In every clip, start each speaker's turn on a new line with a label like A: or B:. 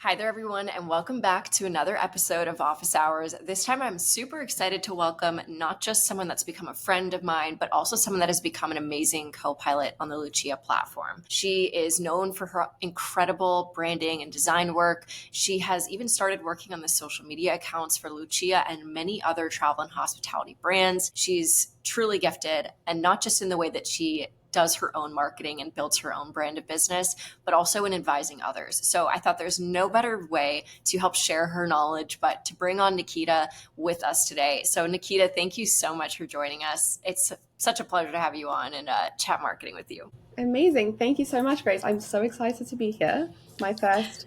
A: Hi there, everyone, and welcome back to another episode of Office Hours. This time, I'm super excited to welcome not just someone that's become a friend of mine, but also someone that has become an amazing co-pilot on the Lucia platform. She is known for her incredible branding and design work. She has even started working on the social media accounts for Lucia and many other travel and hospitality brands. She's truly gifted, and not just in the way that she does her own marketing and builds her own brand of business, but also in advising others. So I thought there's no better way to help share her knowledge, but to bring on Nikita with us today. So Nikita, thank you so much for joining us. It's such a pleasure to have you on and chat marketing with you.
B: Amazing. Thank you so much, Grace. I'm so excited to be here. My first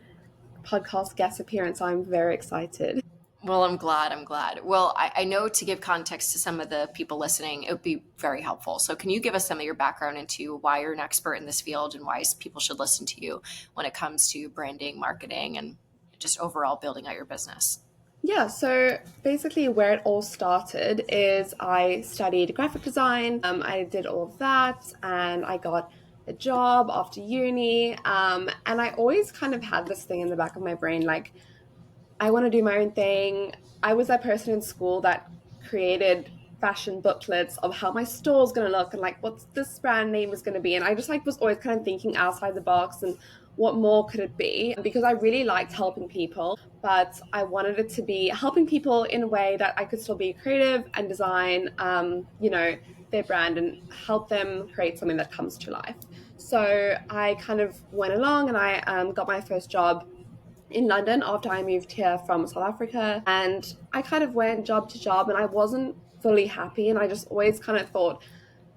B: podcast guest appearance. I'm very excited.
A: Well, I'm glad. Well, I know to give context to some of the people listening, it would be very helpful. So can you give us some of your background into why you're an expert in this field and why people should listen to you when it comes to branding, marketing, and just overall building out your business?
B: Yeah, so basically, where it all started is I studied graphic design. I did all of that and I got a job after uni. And I always kind of had this thing in the back of my brain like, I want to do my own thing. I was that person in school that created fashion booklets of how my store is going to look and like what this brand name is going to be. And I just like was always kind of thinking outside the box and what more could it be? Because I really liked helping people, but I wanted it to be helping people in a way that I could still be creative and design, their brand and help them create something that comes to life. So I kind of went along and I got my first job in London after I moved here from South Africa. And I kind of went job to job and I wasn't fully happy. And I just always kind of thought,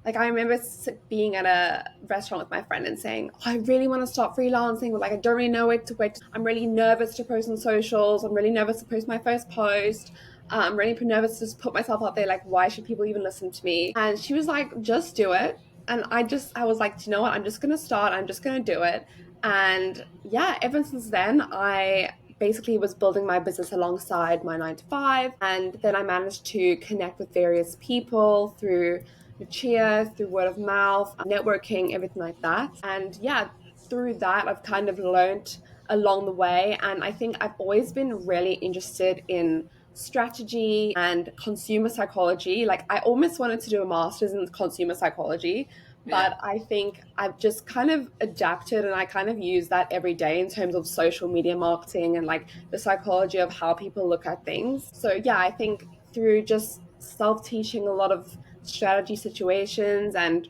B: like, I remember being at a restaurant with my friend and saying, oh, I really want to start freelancing, but like, I don't really know where to. I'm really nervous to post on socials. I'm really nervous to post my first post. I'm really nervous to just put myself out there. Like, why should people even listen to me? And she was like, just do it. And I was like, do you know what? I'm just going to start. I'm just going to do it. And yeah, ever since then, I basically was building my business alongside my 9 to 5. And then I managed to connect with various people through Lucia, through word of mouth, networking, everything like that. And yeah, through that, I've kind of learned along the way. And I think I've always been really interested in strategy and consumer psychology. Like, I almost wanted to do a master's in consumer psychology,
A: Yeah.
B: but I think I've just kind of adapted and I kind of use that every day in terms of social media marketing and like the psychology of how people look at things. So yeah, I think through just self-teaching a lot of strategy situations and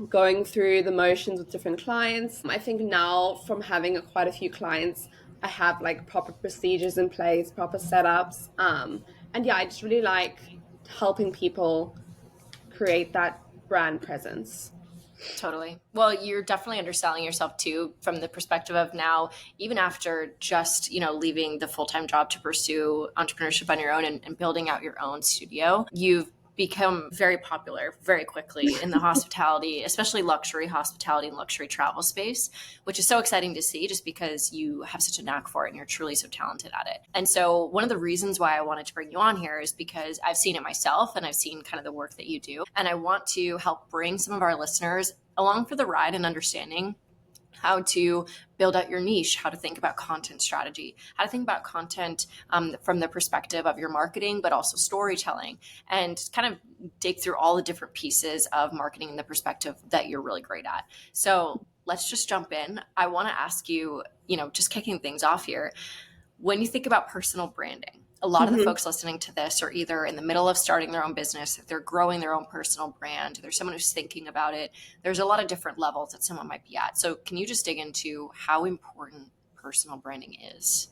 B: going through the motions with different clients. I think now from having quite a few clients, I have like proper procedures in place, proper setups. And yeah, I just really like helping people create that brand presence.
A: Totally. Well, you're definitely underselling yourself too from the perspective of now, even after just, leaving the full-time job to pursue entrepreneurship on your own and building out your own studio, you've become very popular very quickly in the hospitality, especially luxury hospitality and luxury travel space, which is so exciting to see just because you have such a knack for it and you're truly so talented at it. And so one of the reasons why I wanted to bring you on here is because I've seen it myself and I've seen kind of the work that you do. And I want to help bring some of our listeners along for the ride and understanding how to build out your niche, how to think about content strategy, how to think about content from the perspective of your marketing, but also storytelling, and kind of dig through all the different pieces of marketing in the perspective that you're really great at. So let's just jump in. I want to ask you, just kicking things off here, when you think about personal branding, a lot of the
B: Mhm.
A: folks listening to this are either in the middle of starting their own business, they're growing their own personal brand, there's someone who's thinking about it. There's a lot of different levels that someone might be at. So can you just dig into how important personal branding is?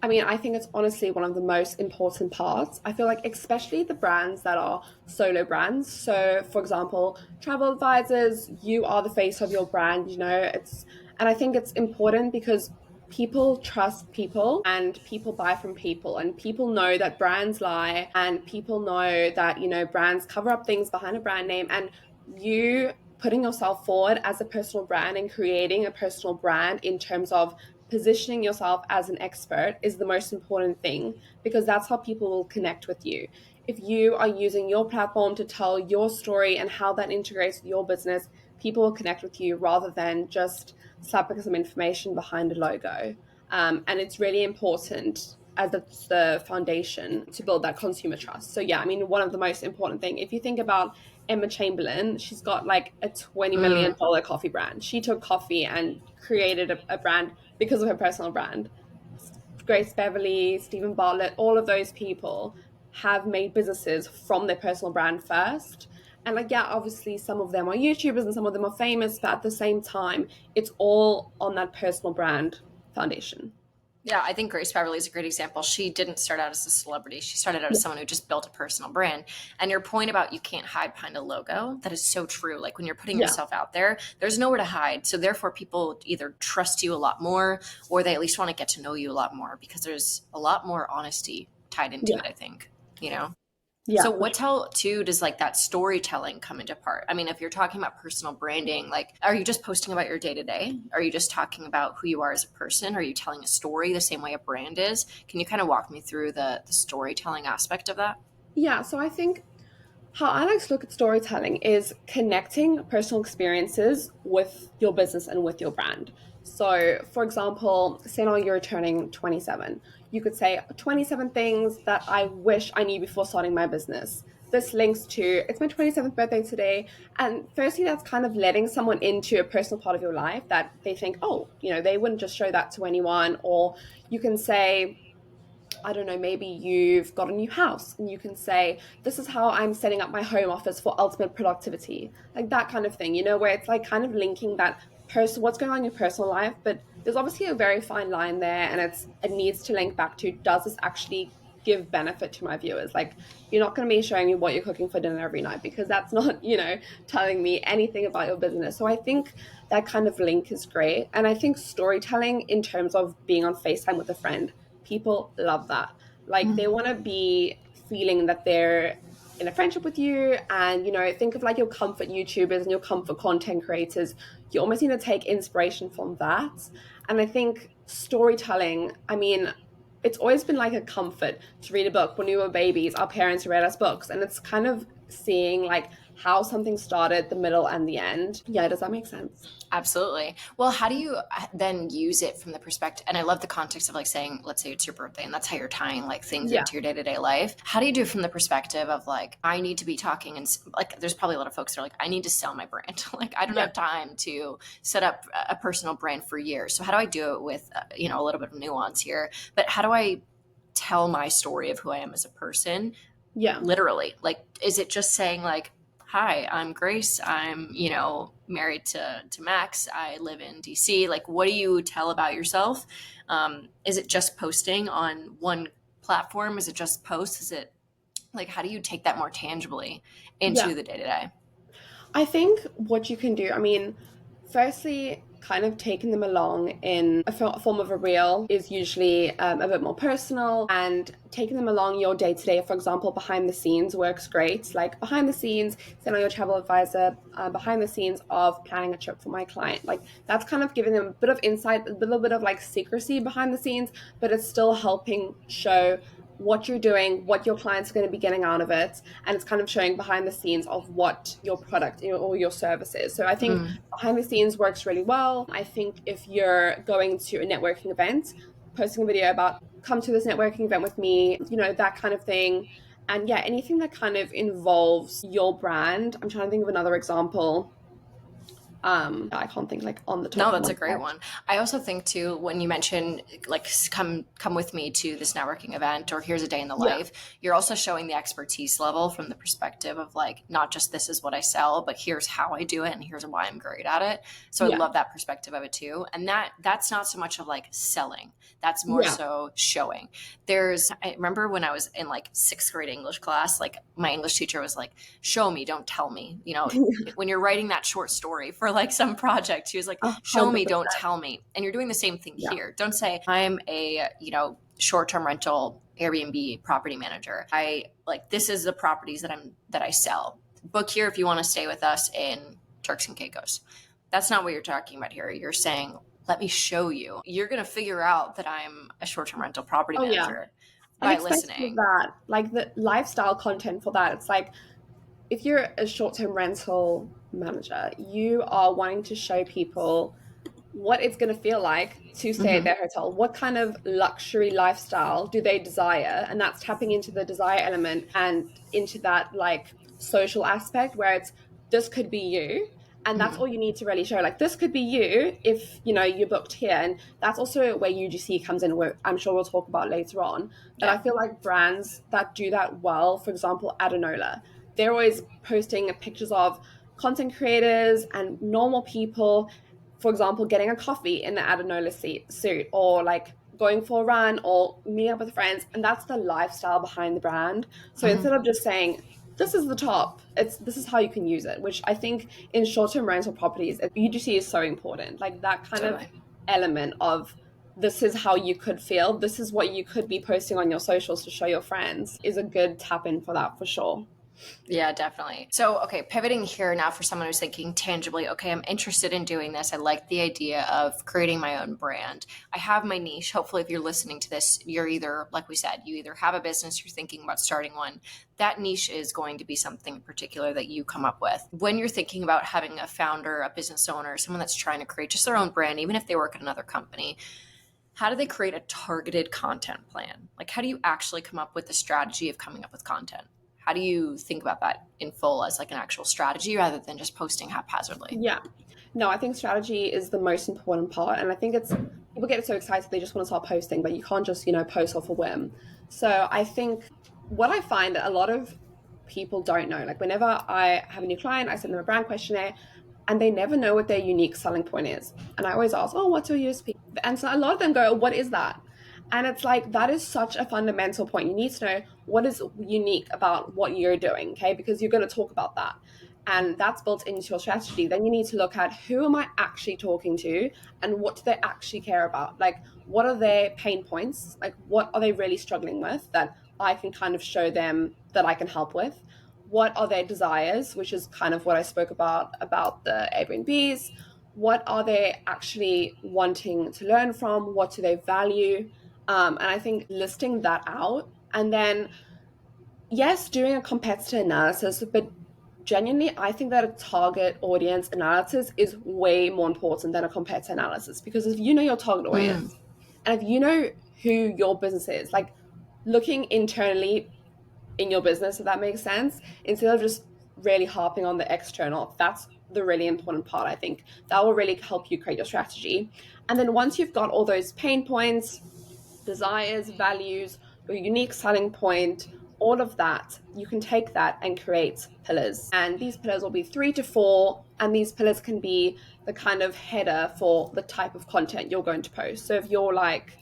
B: I mean, I think it's honestly one of the most important parts. I feel like, especially the brands that are solo brands. So, for example, travel advisors, you are the face of your brand, and I think it's important because people trust people and people buy from people and people know that brands lie and people know that, brands cover up things behind a brand name and you putting yourself forward as a personal brand and creating a personal brand in terms of positioning yourself as an expert is the most important thing because that's how people will connect with you. If you are using your platform to tell your story and how that integrates with your business, people will connect with you rather than just slapping some information behind a logo. And it's really important as it's the foundation to build that consumer trust. So yeah, I mean, one of the most important thing, if you think about Emma Chamberlain, she's got like a
A: Mm.
B: $20 million coffee brand. She took coffee and created a brand because of her personal brand. Grace Beverly, Stephen Bartlett, all of those people have made businesses from their personal brand first. And like, yeah, obviously some of them are YouTubers and some of them are famous, but at the same time, it's all on that personal brand foundation.
A: Yeah, I think Grace Beverly is a great example. She didn't start out as a celebrity. She started out as someone who just built a personal brand. And your point about you can't hide behind a logo, that is so true. Like when you're putting
B: Yeah.
A: yourself out there, there's nowhere to hide. So therefore people either trust you a lot more or they at least want to get to know you a lot more because there's a lot more honesty tied into
B: Yeah.
A: it, I think, you know?
B: Yeah,
A: So
B: for
A: what
B: sure.
A: tell too does like that storytelling come into part? I mean, if you're talking about personal branding, like are you just posting about your day to day? Are you just talking about who you are as a person? Are you telling a story the same way a brand is? Can you kind of walk me through the storytelling aspect of that?
B: Yeah, so I think how I like to look at storytelling is connecting personal experiences with your business and with your brand. So, for example, say now you're turning 27. You could say 27 things that I wish I knew before starting my business. This links to it's my 27th birthday today. And firstly, that's kind of letting someone into a personal part of your life that they think, oh, they wouldn't just show that to anyone. Or you can say, I don't know, maybe you've got a new house and you can say, this is how I'm setting up my home office for ultimate productivity. Like that kind of thing, where it's like kind of linking that person, what's going on in your personal life. But there's obviously a very fine line there. And it needs to link back to, does this actually give benefit to my viewers? Like, you're not going to be showing me what you're cooking for dinner every night because that's not, telling me anything about your business. So I think that kind of link is great. And I think storytelling in terms of being on FaceTime with a friend, people love that. Like they want to be feeling that they're in a friendship with you. And, think of like your comfort YouTubers and your comfort content creators. You almost need to take inspiration from that. And I think storytelling, I mean, it's always been like a comfort to read a book. When we were babies, our parents read us books, and it's kind of seeing like how something started, the middle, and the end. Yeah, does that make sense?
A: Absolutely. Well, how do you then use it from the perspective? And I love the context of like saying, let's say it's your birthday, and that's how you're tying like things
B: Yeah.
A: into your day to day life. How do you do it from the perspective of like, I need to be talking and like, there's probably a lot of folks that are like, I need to sell my brand. Like, I don't
B: Yeah.
A: have time to set up a personal brand for years. So how do I do it with, a little bit of nuance here? But how do I tell my story of who I am as a person
B: Yeah.
A: literally? Like, is it just saying like, hi, I'm Grace, I'm married to Max, I live in DC? Like, what do you tell about yourself? Is it just posting on one platform? Is it just posts? Is it like, how do you take that more tangibly
B: Yeah.
A: into the day to day?
B: I think what you can do, I mean, firstly, kind of taking them along in a form of a reel is usually a bit more personal, and taking them along your day to day. For example, behind the scenes works great. Like behind the scenes, send on your travel advisor, behind the scenes of planning a trip for my client. Like that's kind of giving them a bit of insight, a little bit of like secrecy behind the scenes, but it's still helping show what you're doing, what your client's going to be getting out of it, and it's kind of showing behind the scenes of what your product or your service is. So I think
A: Mm.
B: behind the scenes works really well. I think if you're going to a networking event, posting a video about come to this networking event with me, that kind of thing. And yeah, anything that kind of involves your brand. I'm trying to think of another example. I can't think like on the top
A: No,
B: of
A: that's
B: my
A: a great
B: head.
A: one. I also think too when you mention like come with me to this networking event or here's a day in the
B: Yeah,
A: life, you're also showing the expertise level from the perspective of like not just this is what I sell, but here's how I do it and here's why I'm great at it. So I
B: yeah,
A: love that perspective of it too. And that's not so much of like selling. That's more
B: yeah,
A: so showing. I remember when I was in like 6th grade English class, like my English teacher was like, show me, don't tell me. When you're writing that short story for like some project, she was like, show me,
B: 100%.
A: don't tell me. And you're doing the same thing
B: Yeah,
A: here. Don't say, I'm a, short-term rental Airbnb property manager. I like this is the properties that I sell. Book here if you want to stay with us in Turks and Caicos. That's not what you're talking about here. You're saying, let me show you. You're going to figure out that I'm a short-term rental property
B: oh yeah.
A: manager
B: And
A: by
B: especially with
A: listening.
B: that, like the lifestyle content for that, it's like if you're a short term rental manager, you are wanting to show people what it's going to feel like to stay at
A: Hmm.
B: their hotel. What kind of luxury lifestyle do they desire? And that's tapping into the desire element and into that like social aspect where it's this could be you. And that's
A: Hmm.
B: all you need to really show. Like this could be you if you know you're booked here. And that's also where UGC comes in, where I'm sure we'll talk about later on. But I
A: Yeah.
B: feel like brands that do that well, for example, Adenola, they're always posting pictures of content creators and normal people, for example, getting a coffee in the Adenola suit, or like going for a run or meeting up with friends. And that's the lifestyle behind the brand. So
A: Hmm.
B: instead of just saying, this is the top, it's this is how you can use it, which I think in short-term rental properties, UGC is so important. Like that kind of
A: Totally.
B: element of this is how you could feel, this is what you could be posting on your socials to show your friends is a good tap in for that for sure.
A: Yeah, definitely. So, okay, pivoting here now for someone who's thinking tangibly, okay, I'm interested in doing this. I like the idea of creating my own brand. I have my niche. Hopefully, if you're listening to this, you're either, like we said, you either have a business, you're thinking about starting one. That niche is going to be something in particular that you come up with. When you're thinking about having a founder, a business owner, someone that's trying to create just their own brand, even if they work at another company, how do they create a targeted content plan? Like, how do you actually come up with the strategy of coming up with content? How do you think about that in full as like an actual strategy rather than just posting haphazardly?
B: Yeah. No, I think strategy is the most important part. And I think it's people get so excited they just want to start posting, but you can't just, post off a whim. So I think what I find that a lot of people don't know, like whenever I have a new client, I send them a brand questionnaire and they never know what their unique selling point is. And I always ask, oh, what's your USP? And so a lot of them go, what is that? And it's like, that is such a fundamental point. You need to know what is unique about what you're doing, okay? Because you're going to talk about that. And that's built into your strategy. Then you need to look at who am I actually talking to and what do they actually care about? Like, what are their pain points? Like, what are they really struggling with that I can kind of show them that I can help with? What are their desires, which is kind of what I spoke about the Airbnbs. What are they actually wanting to learn from? What do they value? And I think listing that out, and then yes, doing a competitor analysis, but genuinely, I think that a target audience analysis is way more important than a competitor analysis, because if you know your target
A: Mm.
B: audience and if you know who your business is, like looking internally in your business, if that makes sense, instead of just really harping on the external. That's the really important part, I think. That will really help you create your strategy. And then once you've got all those pain points, desires, values, your unique selling point, all of that, you can take that and create pillars. And these pillars will be 3 to 4, and these pillars can be the kind of header for the type of content you're going to post. So if you're like,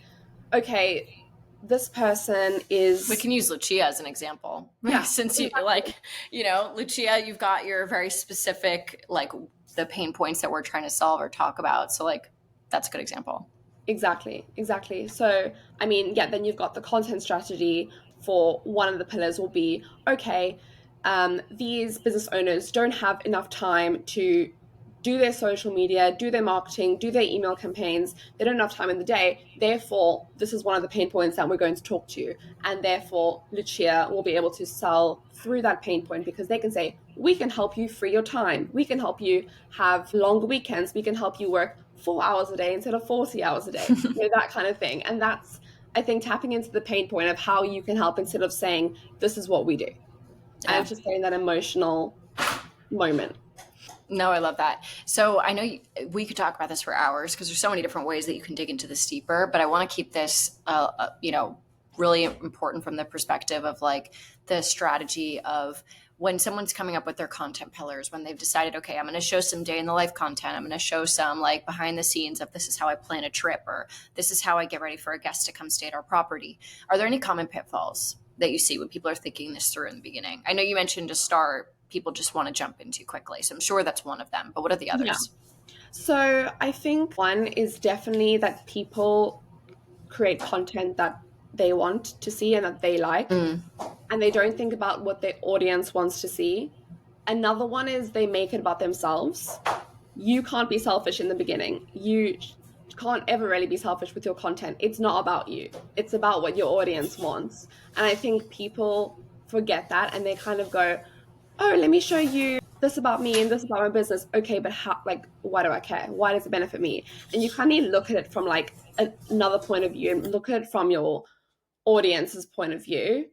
B: okay, this person
A: We
B: is,
A: can use Lucia as an example.
B: yeah,
A: Since you
B: exactly.
A: like, Lucia, you've got your very specific, like the pain points that we're trying to solve or talk about. So like that's a good example.
B: Exactly, exactly. So, I mean, yeah, then you've got the content strategy for one of the pillars will be okay, these business owners don't have enough time to do their social media, do their marketing, do their email campaigns. They don't have enough time in the day. Therefore, this is one of the pain points that we're going to talk to. And therefore, Lucia will be able to sell through that pain point because they can say, we can help you free your time. We can help you have longer weekends. We can help you work 4 hours a day instead of 40 hours a day, that kind of thing. And that's, I think, tapping into the pain point of how you can help instead of saying, this is what we do. And
A: Yeah.
B: it's just getting that emotional moment.
A: No, I love that. So I know we could talk about this for hours because there's so many different ways that you can dig into this deeper, but I want to keep this, really important from the perspective of like the strategy of when someone's coming up with their content pillars, when they've decided, okay, I'm going to show some day in the life content. I'm going to show some like behind the scenes of this is how I plan a trip or this is how I get ready for a guest to come stay at our property. Are there any common pitfalls that you see when people are thinking this through in the beginning? I know you mentioned to start, people just want to jump in too quickly. So I'm sure that's one of them. But what are the
B: Yeah.
A: others?
B: So I think one is definitely that people create content that they want to see and that they like,
A: Mm.
B: and they don't think about what their audience wants to see. Another one is they make it about themselves. You can't be selfish in the beginning. You can't ever really be selfish with your content. It's not about you, it's about what your audience wants. And I think people forget that and they kind of go, oh, let me show you this about me and this about my business. Okay, but how, like, why do I care? Why does it benefit me? And you kind of look at it from like another point of view and look at it from your audience's point of view.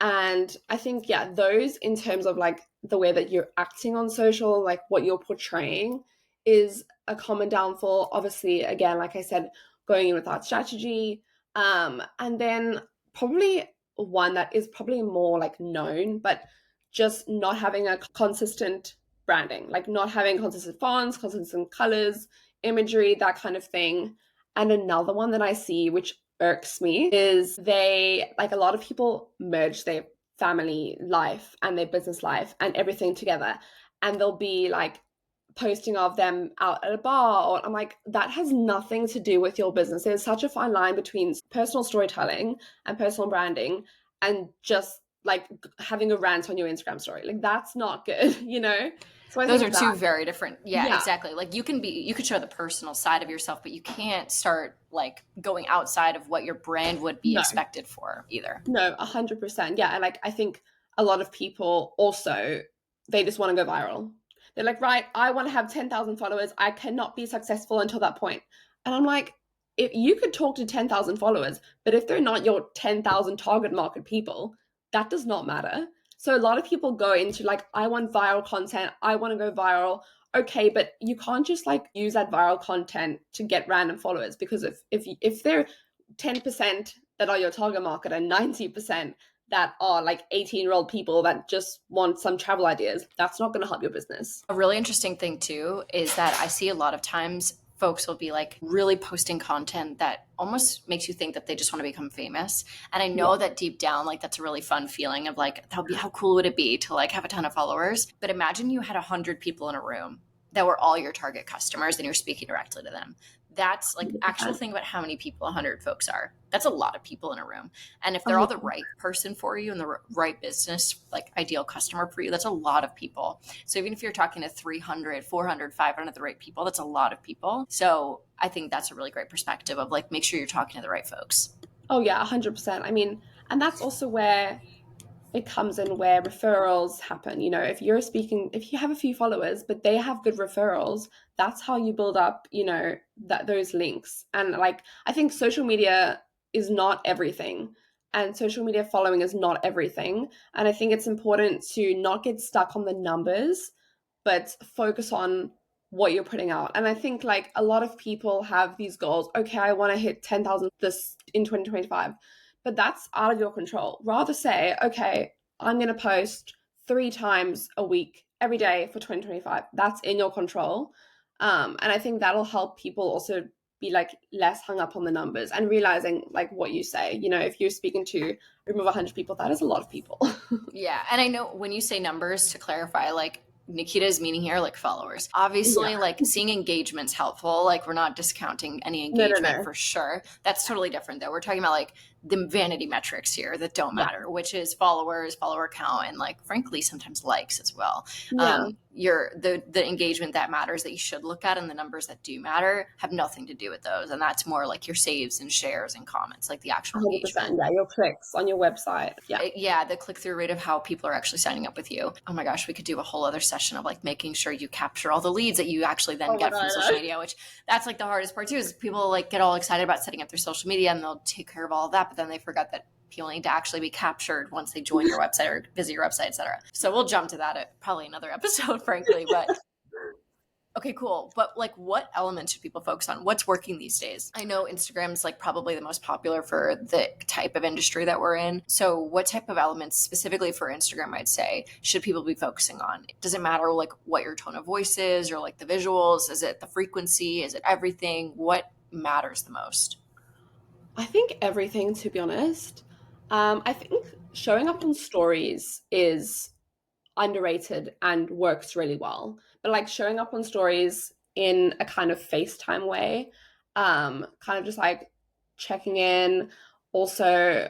B: And I think, yeah, those in terms of like the way that you're acting on social, like what you're portraying is a common downfall. Obviously, again, like I said, going in without strategy. And then probably one that is probably more like known, but just not having a consistent branding, like not having consistent fonts, consistent colors, imagery, that kind of thing. And another one that I see, which irks me, is they, like, a lot of people merge their family life and their business life and everything together. And they'll be like posting of them out at a bar, or I'm like, that has nothing to do with your business. There's such a fine line between personal storytelling and personal branding and just like having a rant on your Instagram story. Like, that's not good, you know? So I
A: Those
B: think
A: are
B: that,
A: two very different. Yeah,
B: yeah,
A: exactly. Like you could show the personal side of yourself, but you can't start like going outside of what your brand would be
B: no,
A: expected for either.
B: no, 100%. Yeah. And like, I think a lot of people also, they just want to go viral. They're like, right, I want to have 10,000 followers. I cannot be successful until that point. And I'm like, if you could talk to 10,000 followers, but if they're not your 10,000 target market people, that does not matter. So a lot of people go into like, I want viral content. I want to go viral. Okay, but you can't just like use that viral content to get random followers, because if they're 10% that are your target market and 90% that are like 18-year-old people that just want some travel ideas, that's not going to help your business.
A: A really interesting thing too is that I see a lot of times folks will be like really posting content that almost makes you think that they just want to become famous. And I
B: Yeah.
A: know that deep down, like that's a really fun feeling of like, that would be, how cool would it be to like have a ton of followers? But imagine you had 100 people in a room that were all your target customers and you're speaking directly to them. That's like actual
B: 100%.
A: think about how many people 100 folks are. That's a lot of people in a room. And if they're all the
B: 100%.
A: right person for you and the right business, like ideal customer for you, that's a lot of people. So even if you're talking to 300, 400, 500, the right people, that's a lot of people. So I think that's a really great perspective of like, make sure you're talking to the right folks.
B: Oh yeah, 100%. I mean, and that's also where it comes in, where referrals happen. You know, if you're speaking, if you have a few followers but they have good referrals, that's how you build up, you know, that those links. And like, I think social media is not everything, and social media following is not everything. And I think it's important to not get stuck on the numbers, but focus on what you're putting out. And I think like a lot of people have these goals. Okay, I want to hit 10,000 this in 2025, but that's out of your control. Rather say, okay, I'm going to post 3 times a week every day for 2025. That's in your control. And I think that'll help people also be like less hung up on the numbers and realizing like what you say. You know, if you're speaking to a room of 100 people, that is a lot of people.
A: Yeah. And I know when you say numbers, to clarify, like Nikita is meaning here, like followers.
B: Yeah.
A: Obviously, like seeing engagement's helpful. Like we're not discounting any
B: No, no,
A: engagement
B: no.
A: for sure. That's totally different though. We're talking about like the vanity metrics here that don't
B: Yeah.
A: matter, which is followers, follower count, and like frankly, sometimes likes as well.
B: Yeah.
A: Your the engagement that matters that you should look at and the numbers that do matter have nothing to do with those. And that's more like your saves and shares and comments, like the actual engagement.
B: 100%. Yeah. Your clicks on your website. Yeah.
A: Yeah, the click-through rate of how people are actually signing up with you. Oh my gosh, we could do a whole other session of like making sure you capture all the leads that you actually then
B: Oh my
A: get from social
B: God.
A: media, which that's like the hardest part too, is people like get all excited about setting up their social media and they'll take care of all of that, but then they forgot that people need to actually be captured once they join your website or visit your website, etc. So we'll jump to that at probably another episode, frankly. But okay, cool. But like what elements should people focus on? What's working these days? I know Instagram's like probably the most popular for the type of industry that we're in. So what type of elements specifically for Instagram, I'd say, should people be focusing on? Does it matter like what your tone of voice is or like the visuals? Is it the frequency? Is it everything? What matters the most?
B: I think everything, to be honest. I think showing up on stories is underrated and works really well. But like showing up on stories in a kind of FaceTime way, kind of just like checking in, also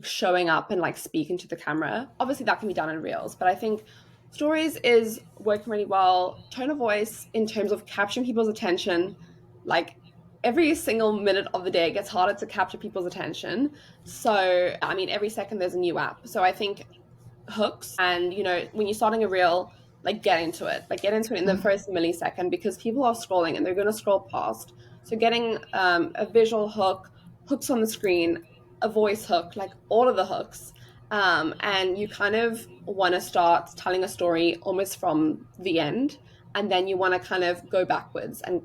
B: showing up and like speaking to the camera. Obviously, that can be done in Reels, but I think stories is working really well. Tone of voice in terms of capturing people's attention, like every single minute of the day it gets harder to capture people's attention. So, I mean, every second there's a new app. So I think hooks. And, when you're starting a reel, like get into it in the
A: Mhm.
B: first millisecond, because people are scrolling and they're going to scroll past. So getting a visual hook, hooks on the screen, a voice hook, like all of the hooks. And you kind of want to start telling a story almost from the end. And then you want to kind of go backwards and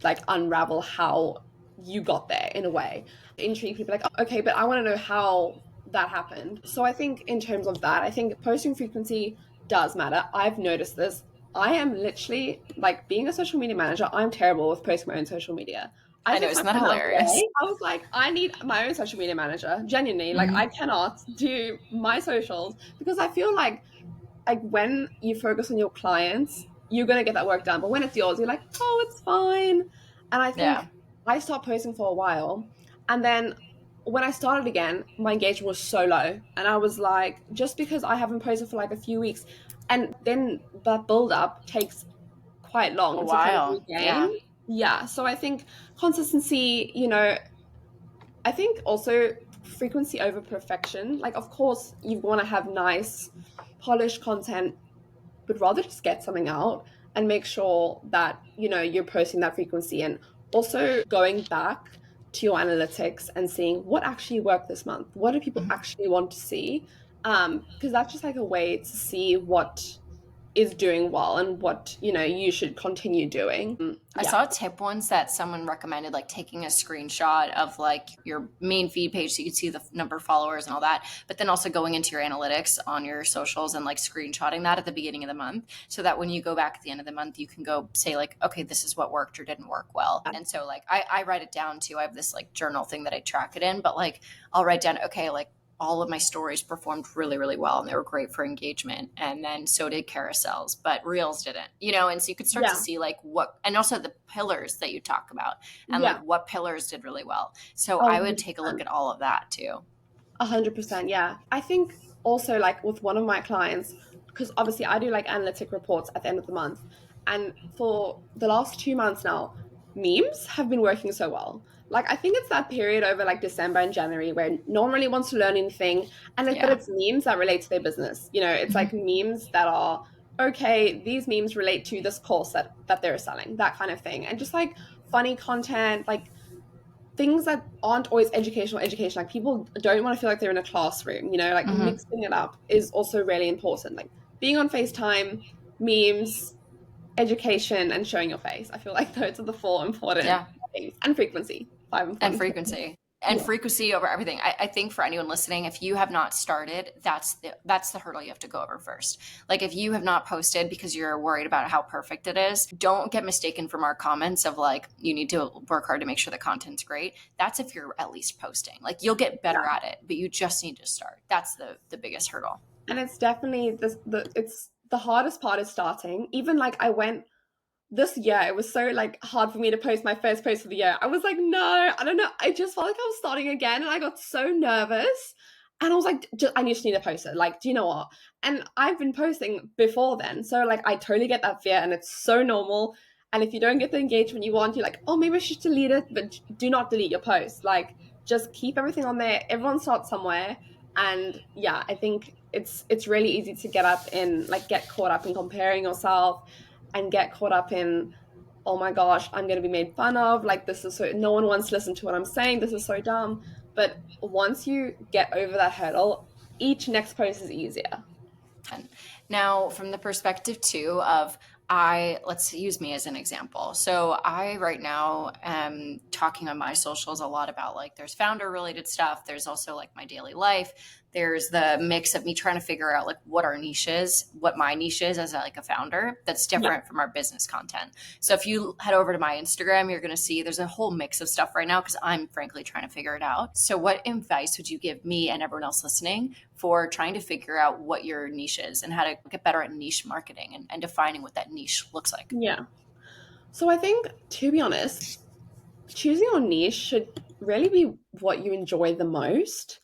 B: like unravel how you got there in a way. Intrigue people like, oh, okay, but I want to know how that happened. So I think in terms of that, I think posting frequency does matter. I've noticed this. I am literally like being a social media manager, I'm terrible with posting my own social media. I
A: I know,
B: texted my
A: isn't that
B: friend the other
A: hilarious?
B: day. I was like, I need my own social media manager. Genuinely, like
A: Mhm.
B: I cannot do my socials because I feel like when you focus on your clients, you're gonna get that work done. But when it's yours, you're like, oh, it's fine. And I think
A: Yeah.
B: I stopped posting for a while, and then when I started again, my engagement was so low, and I was like, just because I haven't posted for like a few weeks, and then that build up takes quite
A: A
B: long to kind of
A: while.
B: regain.
A: Yeah.
B: Yeah, so I think consistency, I think also frequency over perfection. Like, of course, you want to have nice, polished content, but rather just get something out and make sure that, you're posting that frequency, and also going back to your analytics and seeing what actually worked this month. What do people
A: Mhm.
B: actually want to see? Because that's just like a way to see what is doing well and what, you should continue doing.
A: I
B: Yeah.
A: saw a tip once that someone recommended like taking a screenshot of like your main feed page so you could see the number of followers and all that, but then also going into your analytics on your socials and like screenshotting that at the beginning of the month so that when you go back at the end of the month, you can go say like, okay, this is what worked or didn't work well. And so like I write it down too. I have this like journal thing that I track it in, but like I'll write down, okay, like all of my stories performed really, really well and they were great for engagement. And then so did carousels, but reels didn't, and so you could start to
B: Yeah.
A: see like what, and also the pillars that you talk about and like
B: Yeah.
A: what pillars did really well. So
B: Oh,
A: I would take a look
B: 100%.
A: at all of that too.
B: 100%. Yeah. I think also like with one of my clients, because obviously I do like analytic reports at the end of the month. And for the last 2 months now, memes have been working so well. Like I think it's that period over like December and January where no one really wants to learn anything. But
A: Yeah.
B: it's memes that relate to their business. It's like
A: Mhm.
B: memes that are, okay, these memes relate to this course that they're selling, that kind of thing. And just like funny content, like things that aren't always education. Like people don't want to feel like they're in a classroom, like
A: Mhm.
B: mixing it up is also really important. Like being on FaceTime, memes, education, and showing your face. I feel like those are the four important
A: Yeah.
B: things. And frequency. Five
A: And
B: important.
A: frequency and
B: Yeah.
A: frequency over everything. I think for anyone listening, if you have not started, that's the hurdle you have to go over first. Like if you have not posted because you're worried about how perfect it is, don't get mistaken from our comments of like you need to work hard to make sure the content's great. That's if you're at least posting. Like you'll get better
B: Yeah.
A: at it, but you just need to start. That's the biggest hurdle.
B: And it's definitely it's the hardest part is starting. Even like I went this year, it was so like hard for me to post my first post of the year. I was like, no, I don't know. I just felt like I was starting again, and I got so nervous. And I was like, I just need to post it. Like, do you know what? And I've been posting before then, so like I totally get that fear, and it's so normal. And if you don't get the engagement you want, you're like, oh, maybe I should delete it, but do not delete your post. Like, just keep everything on there. Everyone starts somewhere, and yeah, I think it's really easy to get caught up in comparing yourself and get caught up in, oh my gosh, I'm going to be made fun of. Like, this is so, no one wants to listen to what I'm saying. This is so dumb. But once you get over that hurdle, each next post is easier.
A: And now, from the perspective too of let's use me as an example. So I right now am talking on my socials a lot about like there's founder related stuff. There's also like my daily life. There's the mix of me trying to figure out like what our niche is, what my niche is as like a founder that's
B: Yeah.
A: different from our business content. So if you head over to my Instagram, you're going to see there's a whole mix of stuff right now because I'm frankly trying to figure it out. So what advice would you give me and everyone else listening for trying to figure out what your niche is and how to get better at niche marketing and defining what that niche looks like?
B: Yeah. So I think, to be honest, choosing your niche should really be what you enjoy the most,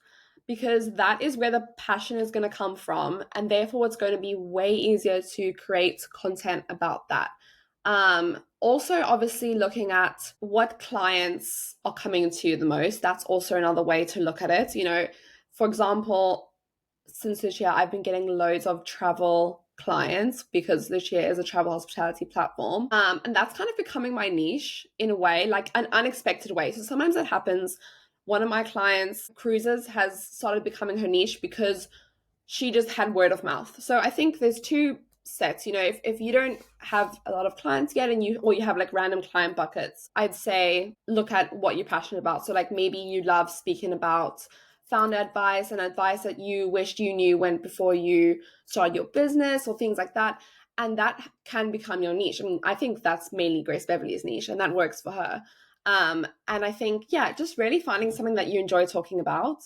B: because that is where the passion is going to come from, and therefore it's going to be way easier to create content about that. Also, obviously, looking at what clients are coming to you the most, that's also another way to look at it. For example, since Lucia, I've been getting loads of travel clients because Lucia is a travel hospitality platform. And that's kind of becoming my niche in a way, like an unexpected way. So sometimes that happens. One of my clients, cruises, has started becoming her niche because she just had word of mouth. So I think there's two sets. If you don't have a lot of clients yet and you have like random client buckets, I'd say look at what you're passionate about. So like maybe you love speaking about founder advice and advice that you wished you knew when before you started your business or things like that. And that can become your niche. I mean, I think that's mainly Grace Beverly's niche and that works for her. And I think, yeah, just really finding something that you enjoy talking about.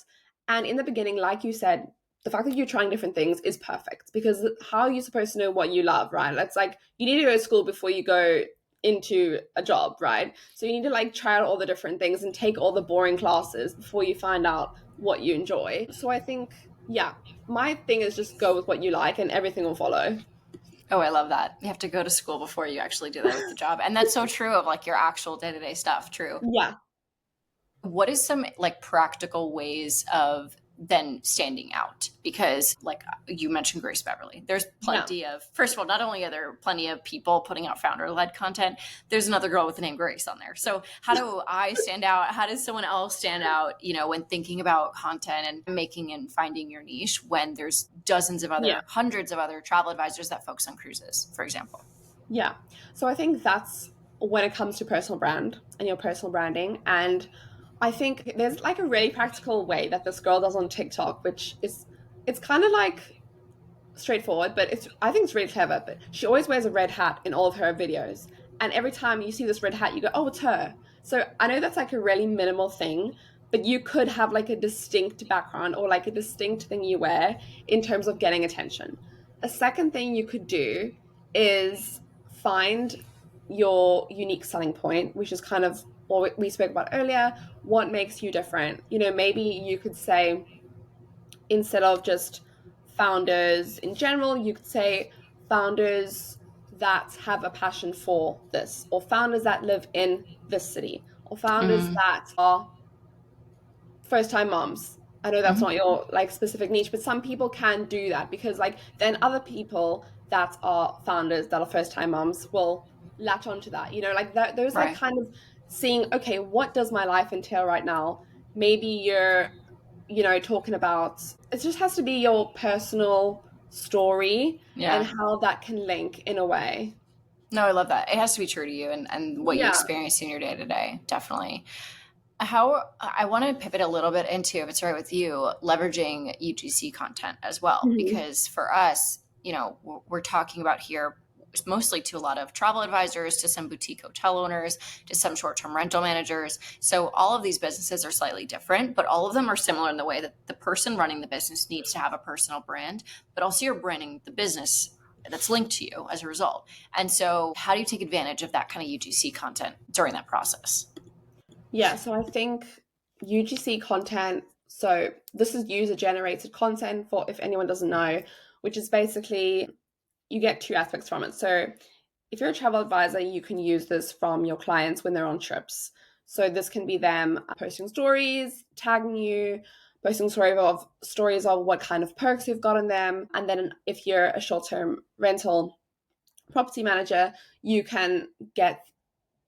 B: And in the beginning, like you said, the fact that you're trying different things is perfect because how are you supposed to know what you love, right? It's like you need to go to school before you go into a job, right? So you need to like try out all the different things and take all the boring classes before you find out what you enjoy. So I think, yeah, my thing is just go with what you like and everything will follow.
A: Oh, I love that. You have to go to school before you actually do that with the job. And that's so true of like your actual day-to-day stuff, true.
B: Yeah,
A: What is some like practical ways of then standing out? Because like you mentioned Grace Beverly, there's
B: yeah,
A: plenty of, first of all, not only are there plenty of people putting out founder-led content, there's another girl with the name Grace on there. So how do I stand out? How does someone else stand out, when thinking about content and making and finding your niche when there's dozens of
B: yeah,
A: other, hundreds of other travel advisors that focus on cruises, for example?
B: yeah. So I think that's when it comes to personal brand and your personal branding. And I think there's like a really practical way that this girl does on TikTok, which is it's kind of like straightforward, but I think it's really clever. But she always wears a red hat in all of her videos, and every time you see this red hat, you go, "Oh, it's her." So I know that's like a really minimal thing, but you could have like a distinct background or like a distinct thing you wear in terms of getting attention. A second thing you could do is find your unique selling point, which is kind of what we spoke about earlier. What makes you different? Maybe you could say, instead of just founders in general, you could say founders that have a passion for this, or founders that live in this city, or founders
A: Mm-hmm.
B: that are first time moms. I know that's
A: Mm-hmm.
B: not your like specific niche, but some people can do that because like then other people that are founders that are first time moms will latch onto that. Like those like
A: Right.
B: kind of seeing, okay, what does my life entail right now? Maybe you're talking about it just has to be your personal story and
A: Yeah.
B: how that can link in a way.
A: No, I love that. It has to be true to you and what you
B: Yeah.
A: experience in your day to day. Definitely. How I want to pivot a little bit into, if it's all right with you, leveraging UGC content as well.
B: Mhm.
A: Because for us, we're talking about here mostly to a lot of travel advisors, to some boutique hotel owners, to some short term rental managers. So all of these businesses are slightly different, but all of them are similar in the way that the person running the business needs to have a personal brand, but also you're branding the business that's linked to you as a result. And so, how do you take advantage of that kind of UGC content during that process?
B: Yeah, so I think UGC content, so this is user generated content for if anyone doesn't know, which is basically you get two aspects from it. So if you're a travel advisor, you can use this from your clients when they're on trips. So this can be them posting stories, tagging you, posting stories of what kind of perks you've gotten them. And then if you're a short-term rental property manager, you can get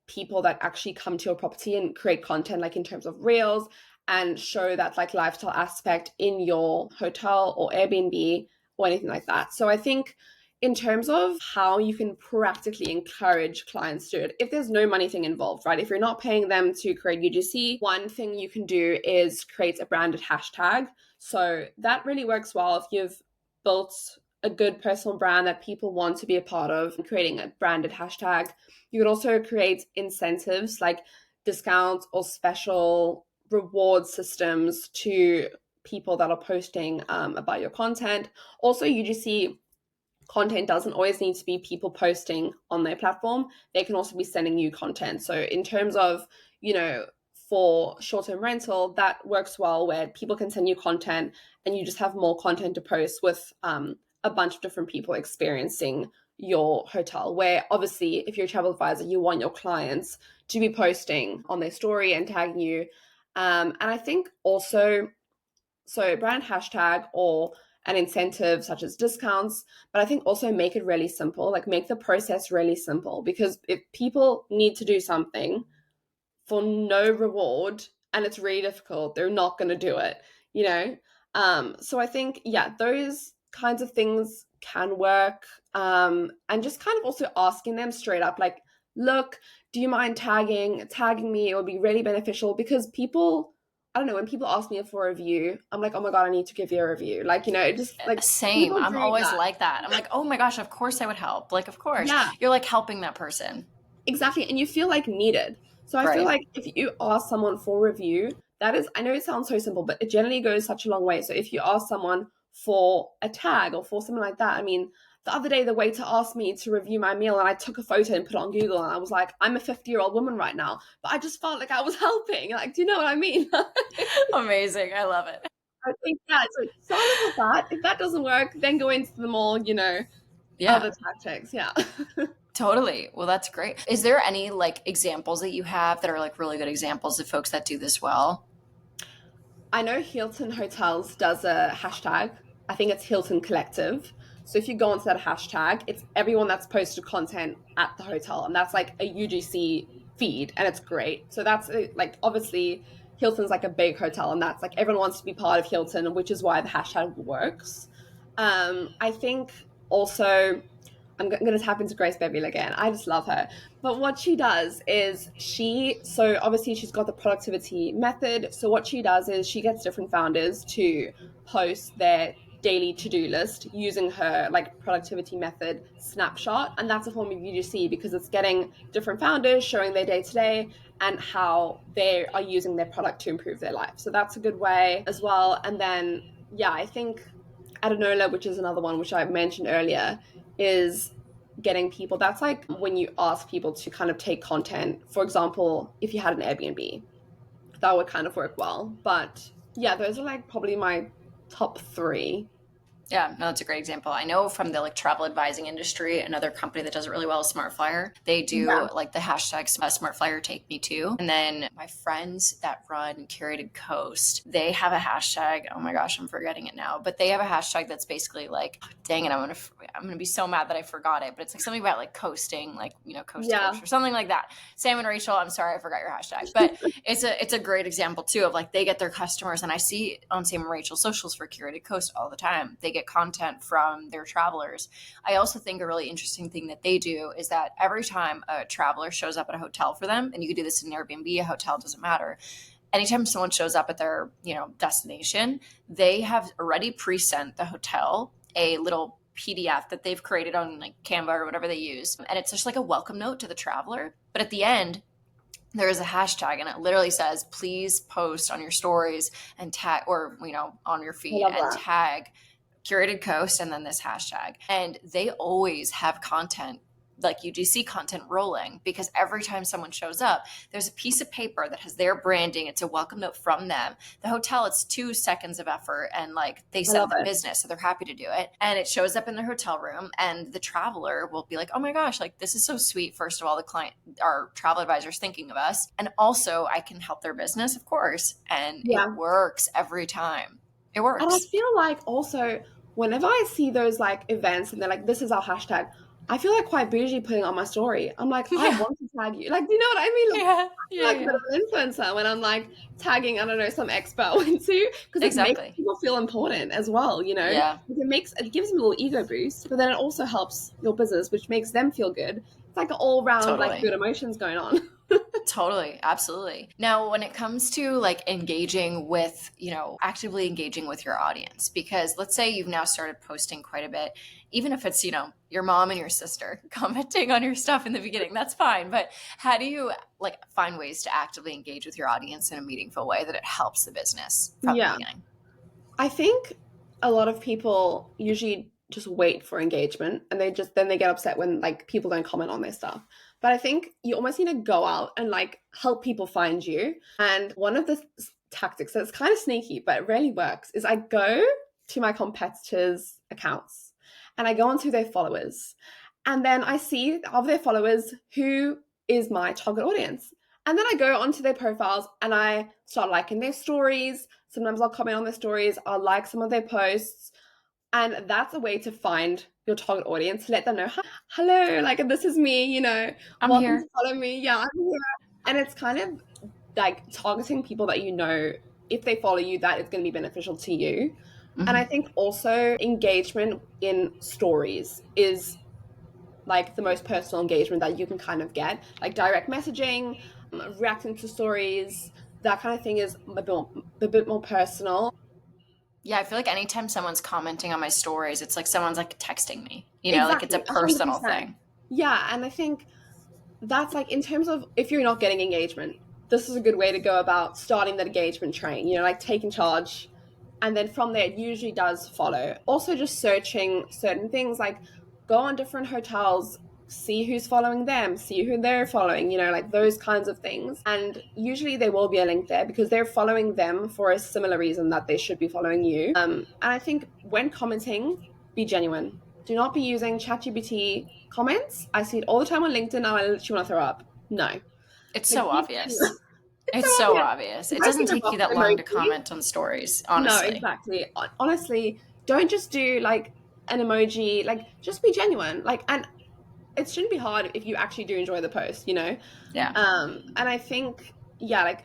B: people that actually come to your property and create content like in terms of reels and show that like lifestyle aspect in your hotel or Airbnb or anything like that. So I think in terms of how you can practically encourage clients to do it, if there's no money thing involved, right? If you're not paying them to create UGC, one thing you can do is create a branded hashtag. So that really works well if you've built a good personal brand that people want to be a part of, creating a branded hashtag. You could also create incentives like discounts or special reward systems to people that are posting about your content. Also, UGC content doesn't always need to be people posting on their platform. They can also be sending you content. So in terms of, for short-term rental, that works well where people can send you content and you just have more content to post with a bunch of different people experiencing your hotel. Where obviously, if you're a travel advisor, you want your clients to be posting on their story and tagging you. And I think also, so brand hashtag or and incentives such as discounts, but I think also make it really simple, like make the process really simple, because if people need to do something for no reward and it's really difficult, they're not going to do it, you know? So I think, yeah, those kinds of things can work. And just kind of also asking them straight up, like, look, do you mind tagging me? It would be really beneficial because people, I don't know, when people ask me for a review, I'm like, oh my God, I need to give you a review. Like, it just like
A: Same.
B: people
A: I'm
B: doing
A: always
B: that.
A: like that. I'm like, oh my gosh, of course I would help. Like, of course.
B: Yeah.
A: You're like helping that person.
B: Exactly. And you feel like needed. So I feel
A: Right.
B: like if you ask someone for review, that is, I know it sounds so simple, but it generally goes such a long way. So if you ask someone for a tag or for something like that, I mean, the other day the waiter asked me to review my meal and I took a photo and put it on Google and I was like, I'm a 50-year-old woman right now, but I just felt like I was helping. Like, do you know what I mean?
A: Amazing. I love it.
B: I think, yeah, so start off with that. If that doesn't work, then go into the more,
A: Yeah.
B: other tactics. Yeah.
A: Totally. Well, that's great. Is there any like examples that you have that are like really good examples of folks that do this well?
B: I know Hilton Hotels does a hashtag. I think it's Hilton Collective. So if you go onto that hashtag, it's everyone that's posted content at the hotel, and that's like a UGC feed, and it's great. So that's like obviously Hilton's like a big hotel, and that's like everyone wants to be part of Hilton, which is why the hashtag works. I think also I'm going to tap into Grace Beverly again. I just love her. But what she does is so obviously she's got the productivity method. So what she does is she gets different founders to post their daily to-do list using her like productivity method snapshot. And that's a form of UGC because it's getting different founders showing their day to day and how they are using their product to improve their life. So that's a good way as well. And then, yeah, I think Adenola, which is another one which I mentioned earlier, is getting people. That's like when you ask people to kind of take content. For example, if you had an Airbnb, that would kind of work well. But yeah, those are like probably my top three.
A: Yeah, no, that's a great example. I know from the like travel advising industry, another company that does it really well is Smart Flyer. They do
B: Yeah,
A: like the hashtag Smart Flyer Take Me Too. And then my friends that run Curated Coast, they have a hashtag. Oh my gosh, I'm forgetting it now. But they have a hashtag that's basically like, dang it, I'm gonna be so mad that I forgot it. But it's like something about like coasting, like coast to
B: yeah,
A: coast or something like that. Sam and Rachel, I'm sorry I forgot your hashtag, but it's a great example too of like they get their customers, and I see on Sam and Rachel's socials for Curated Coast all the time. They get content from their travelers. I also think a really interesting thing that they do is that every time a traveler shows up at a hotel for them, and you could do this in an Airbnb, a hotel, doesn't matter. Anytime someone shows up at their, destination, they have already pre-sent the hotel a little PDF that they've created on like Canva or whatever they use. And it's just like a welcome note to the traveler. But at the end, there is a hashtag and it literally says, please post on your stories and tag, or, on your
B: I
A: feed
B: love
A: and
B: that.
A: tag Curated Coast and then this hashtag. And they always have content, like UGC content rolling, because every time someone shows up, there's a piece of paper that has their branding. It's a welcome note from them. The hotel, it's 2 seconds of effort and like they
B: I
A: send
B: love
A: the
B: it.
A: business, so they're happy to do it. And it shows up in their hotel room, and the traveler will be like, oh my gosh, like this is so sweet. First of all, the client, our travel advisors thinking of us. And also I can help their business, of course. And it
B: Yeah.
A: works every time. It
B: And I
A: works.
B: feel like also whenever I see those like events and they're like, this is our hashtag, I feel like quite bougie putting it on my story. I'm like, I
A: Yeah.
B: want to tag you. Like, do you know what I mean? Like,
A: Yeah.
B: I feel
A: Yeah.
B: like a bit
A: Yeah.
B: of an influencer when I'm like tagging, I don't know, some expo I went to, because it makes
A: Exactly.
B: people feel important as well, you know?
A: Yeah.
B: It gives them a little ego boost, but then it also helps your business, which makes them feel good. It's like an all round like
A: Totally.
B: good emotions going on.
A: Totally, absolutely. Now, when it comes to like engaging with, actively engaging with your audience, because let's say you've now started posting quite a bit, even if it's, your mom and your sister commenting on your stuff in the beginning, that's fine. But how do you like find ways to actively engage with your audience in a meaningful way that it helps the business from the
B: Yeah.
A: beginning?
B: I think a lot of people usually just wait for engagement and then they get upset when like people don't comment on their stuff. But I think you almost need to go out and like help people find you. And one of the tactics that's kind of sneaky, but it really works is I go to my competitors' accounts and I go onto their followers. And then I see of their followers who is my target audience. And then I go onto their profiles and I start liking their stories. Sometimes I'll comment on their stories. I'll like some of their posts. And that's a way to find your target audience, let them know, "Hi, hello, like this is me,
A: I'm
B: welcome to
A: here.
B: follow me. Yeah, I'm here." And it's kind of like targeting people that if they follow you, that is going to be beneficial to you. And I
A: Hmm.
B: think also engagement in stories is like the most personal engagement that you can kind of get, like direct messaging, reacting to stories, that kind of thing is a bit more personal.
A: Yeah, I feel like anytime someone's commenting on my stories, it's like someone's like texting me, like it's a
B: Exactly,
A: personal
B: 100%.
A: thing.
B: Yeah, and I think that's like in terms of if you're not getting engagement, this is a good way to go about starting that engagement train, like taking charge. And then from there, it usually does follow. Also, just searching certain things like go on different hotels, see who's following them, see who they're following, like those kinds of things. And usually there will be a link there because they're following them for a similar reason that they should be following you. And I think when commenting, be genuine. Do not be using ChatGPT comments. I see it all the time on LinkedIn and I literally want to throw up. No.
A: It's
B: Like
A: so
B: be
A: obvious.
B: genuine. It's so
A: It's so
B: obvious.
A: obvious.
B: If
A: It
B: I
A: doesn't
B: see the
A: take you
B: box
A: that long to
B: emoji,
A: comment on stories,
B: no,
A: honestly.
B: exactly. Honestly, don't just do like an emoji. Like, just be genuine. Like, and it shouldn't be hard if you actually do enjoy the post.
A: Yeah.
B: And I think, yeah, like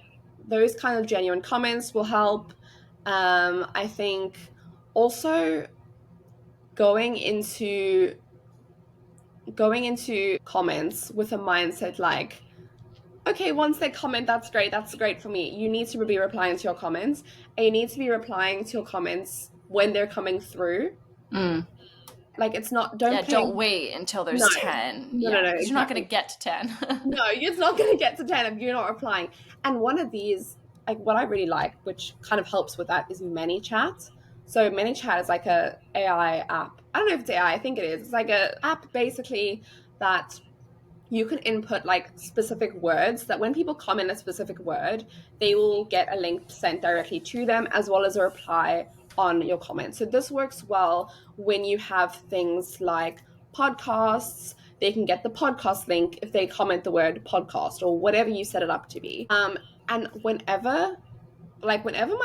B: those kind of genuine comments will help. I think also going into comments with a mindset like, okay, once they comment, that's great for me. You need to be replying to your comments, and you need to be replying to your comments when they're coming through.
A: Mm.
B: Like, it's not, don't
A: Yeah,
B: play.
A: don't wait until
B: No,
A: there's 10.
B: no,
A: Yeah, because you're not going
B: exactly.
A: to get to 10.
B: No, it's not going to get to 10 if you're not replying. And one of these, like what I really like, which kind of helps with that, is ManyChat. So ManyChat is like a AI app. I don't know if it's AI, I think it is. It's like a app basically that you can input like specific words that when people comment a specific word, they will get a link sent directly to them as well as a reply on your comment. So this works well when you have things like podcasts. They can get the podcast link if they comment the word podcast or whatever you set it up to be. And whenever my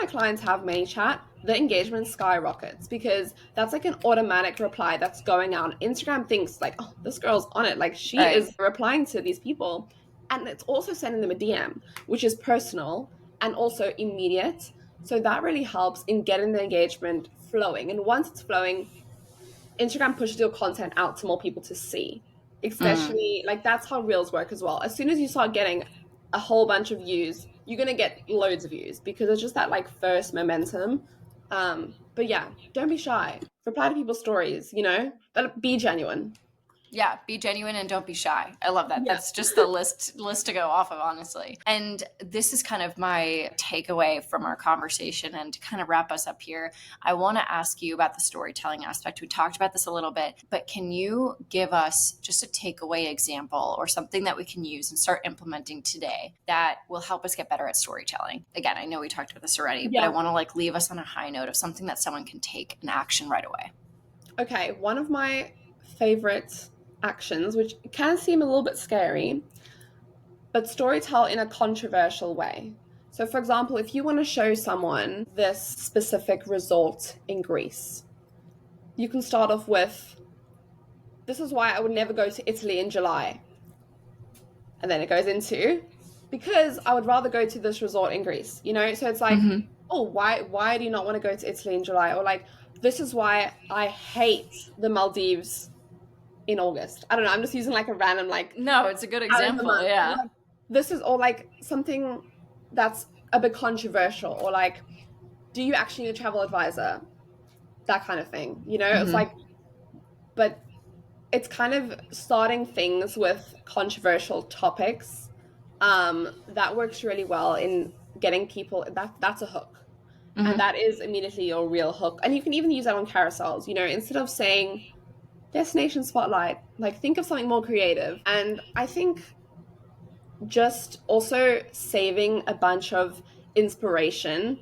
B: clients have ManyChat, the engagement skyrockets because that's like an automatic reply that's going out. Instagram thinks like, oh, this girl's on it. Like she
A: Right.
B: is replying to these people. And it's also sending them a DM, which is personal and also immediate. So that really helps in getting the engagement flowing. And once it's flowing, Instagram pushes your content out to more people to see.
A: Mm.
B: Especially like that's how reels work as well. As soon as you start getting a whole bunch of views, you're gonna get loads of views because it's just that like first momentum. But yeah, don't be shy. Reply to people's stories, but be genuine.
A: Yeah, be genuine and don't be shy. I love that.
B: Yeah.
A: That's just the list to go off of, honestly. And this is kind of my takeaway from our conversation. And to kind of wrap us up here, I want to ask you about the storytelling aspect. We talked about this a little bit, but can you give us just a takeaway example or something that we can use and start implementing today that will help us get better at storytelling? Again, I know we talked about this already, but I
B: Yeah.
A: want to like leave us on a high note of something that someone can take an action right away.
B: Okay. One of my favorite actions, which can seem a little bit scary, but storytell in a controversial way. So, for example, if you want to show someone this specific resort in Greece, you can start off with, this is why I would never go to Italy in July. And then it goes into, because I would rather go to this resort in Greece. So it's like,
A: Mm-hmm.
B: oh, why do you not want to go to Italy in July? Or like, this is why I hate the Maldives in August. I don't know. I'm just using like a random like
A: No, it's a good
B: out of the
A: example.
B: month.
A: Yeah.
B: Like, this is or like something that's a bit controversial or like, do you actually need a travel advisor? That kind of thing. It's
A: Mm-hmm.
B: like, but it's kind of starting things with controversial topics. That works really well in getting people that's a hook. And
A: Mm-hmm.
B: that is immediately your real hook. And you can even use that on carousels, instead of saying destination spotlight, like think of something more creative. And I think just also saving a bunch of inspiration,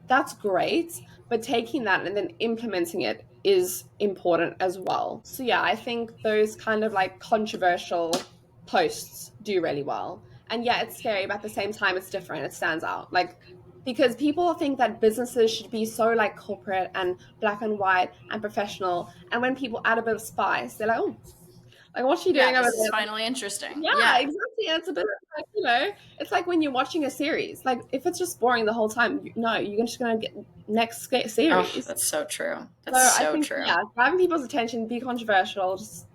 B: that's great, but taking that and then implementing it is important as well. So yeah, I think those kind of like controversial posts do really well. And yeah, it's scary, but at the same time it's different. It stands out. Like because people think that businesses should be so like corporate and black and white and professional. And when people add a bit of spice, they're like, oh, like what's she
A: Yeah,
B: doing over
A: this is
B: there?
A: finally interesting.
B: Yeah,
A: Yeah.
B: exactly. And it's a bit like, it's like when you're watching a series. Like if it's just boring the whole time, no, you're just gonna get next
A: Oh,
B: series.
A: that's so true.
B: So
A: That's
B: I
A: so
B: think,
A: true.
B: yeah, grabbing people's attention, be controversial, just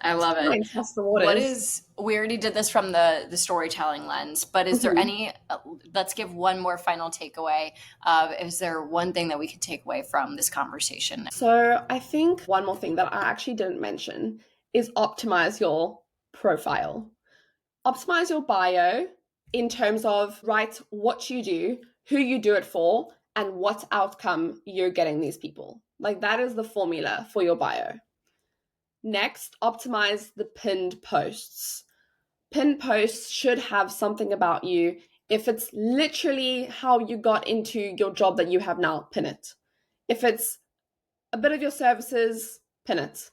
A: I love it.
B: test the
A: What
B: waters.
A: is we already did this from the storytelling lens, but is there
B: Mhm.
A: any let's give one more final takeaway. Is there one thing that we could take away from this conversation?
B: So I think one more thing that I actually didn't mention is optimize your profile. Optimize your bio in terms of write what you do, who you do it for, and what outcome you're getting these people. Like that is the formula for your bio. Next, optimize the pinned posts. Pinned posts should have something about you. If it's literally how you got into your job that you have now, pin it. If it's a bit of your services, pin it.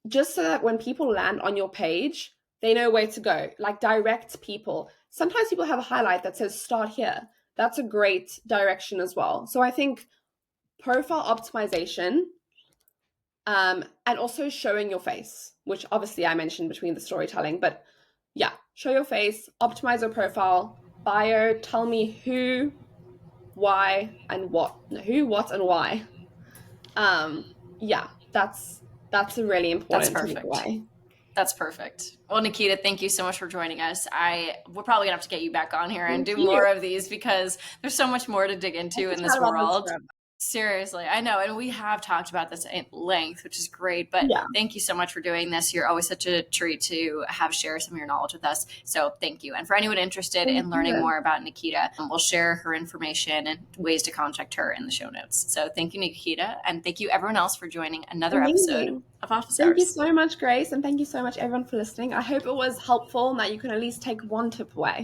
B: Just so that when people land on your page, they know where to go. Like direct people. Sometimes people have a highlight that says start here. That's a great direction as well. So I think profile optimization, and also showing your face, which obviously I mentioned between the storytelling, but yeah, show your face, optimize your profile, bio, tell me who, why, and what. No, who, what, and why. Yeah, that's a really
A: That's
B: important
A: perfect.
B: takeaway.
A: That's perfect. Well, Nikita, thank you so much for joining us. We're probably gonna have to get you back on here and
B: Thank
A: do
B: you.
A: more of these because there's so much more to dig
B: I
A: into
B: could
A: in
B: chat
A: this
B: about this
A: world.
B: forever.
A: Seriously, I know. And we have talked about this at length, which is great. But
B: Yeah,
A: thank you so much for doing this. You're always such a treat to have share some of your knowledge with us. So thank you. And for anyone interested
B: thank
A: in learning
B: you.
A: more about Nikita, we'll share her information and ways to contact her in the show notes. So thank you, Nikita. And thank you, everyone else, for joining another episode
B: Amazing.
A: of Office
B: Thank you
A: Hours.
B: so much, Grace, and thank you so much, everyone, for listening. I hope it was helpful and that you can at least take one tip away.